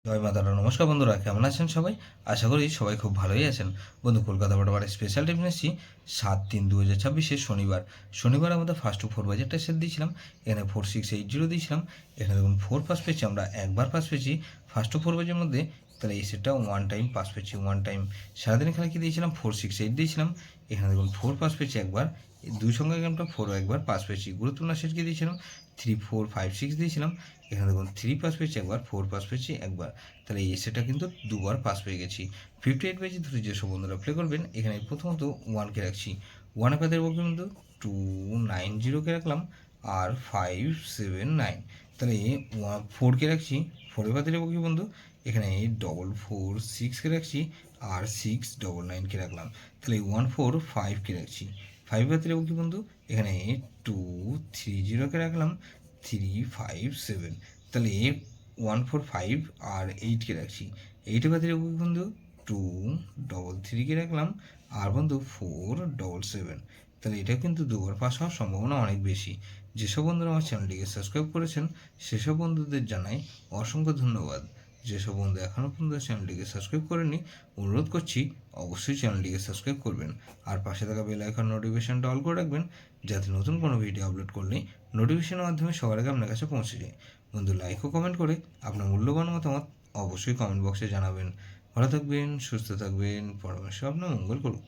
জয় মাতারা। নমস্কার বন্ধুরা, কেমন আছেন সবাই? আশা করি সবাই খুব ভালোই আছেন। বন্ধু, কলকাতা বরাবর স্পেশাল টিপ নিয়েছি 7/3/2026 শনিবার আমাদের ফার্স্ট টু ফোর বাজেটটা সেট দিয়েছিলাম। এখানে 4680 দিয়েছিলাম। এখানে দেখুন ফোর পাস পেয়েছি, আমরা একবার পাস পেয়েছি ফার্স্ট টু ফোর বাজের মধ্যে। তাহলে এই সেটটা ওয়ান টাইম পাস পেয়েছি, ওয়ান টাইম। সারাদিন খেলা কি দিয়েছিলাম? 468 দিয়েছিলাম। এখানে দেখুন ফোর পাস পেয়েছি একবার, এই দুই সংখ্যা গেমটা ফোরও একবার পাস পেয়েছি। গুরুত্বপূর্ণ সেট কি দিয়েছিলাম? 3456 দিয়েছিলাম। এখানে দেখুন থ্রি পাস পেয়েছি একবার, ফোর পাস পেয়েছি একবার। তাহলে এই সেটা কিন্তু দুবার পাস পেয়ে গেছি। 58 ধরে যেসব বন্ধুরা প্লে করবেন, এখানে প্রথমত ওয়ানকে রাখছি। ওয়ানে পাতে বলবো কিন্তু 290কে রাখলাম, আর 579। তাহলে ফোরকে রাখছি। ফোরের পাতে রাখবো কি বন্ধু, এখানে 446কে রাখছি, আর 699কে রাখলাম। তাহলে 145কে রাখছি। ফাইভ পাতে রাখবো কি বন্ধু, এখানে 230কে রাখলাম, 357। তাহলে 145 আর 8কে রাখছি। 8এর বাদে রাখবো বন্ধু 233কে রাখলাম, আর বন্ধু 477। তাহলে এটা কিন্তু দুবার পাস হওয়ার সম্ভাবনা অনেক বেশি। যেসব বন্ধুরা আমার চ্যানেলটিকে সাবস্ক্রাইব করেছেন সেসব বন্ধুদের জানাই অসংখ্য ধন্যবাদ। যেসব বন্ধু এখনও পর্যন্ত চ্যানেলটিকে সাবস্ক্রাইব করেনি, অনুরোধ করছি অবশ্যই চ্যানেলটিকে সাবস্ক্রাইব করবেন, আর পাশে থাকা বেল আইকন নোটিফিকেশনটা অল করে রাখবেন, যাতে নতুন কোনো ভিডিও আপলোড করলেই নোটিফিকেশনের মাধ্যমে সবার আগে আপনার কাছে পৌঁছে যায়। বন্ধু, লাইক ও কমেন্ট করে আপনার মূল্যবান মতামত অবশ্যই কমেন্ট বক্সে জানাবেন। ভালো থাকবেন, সুস্থ থাকবেন, পরমেশ্বর আপনার মঙ্গল করুক।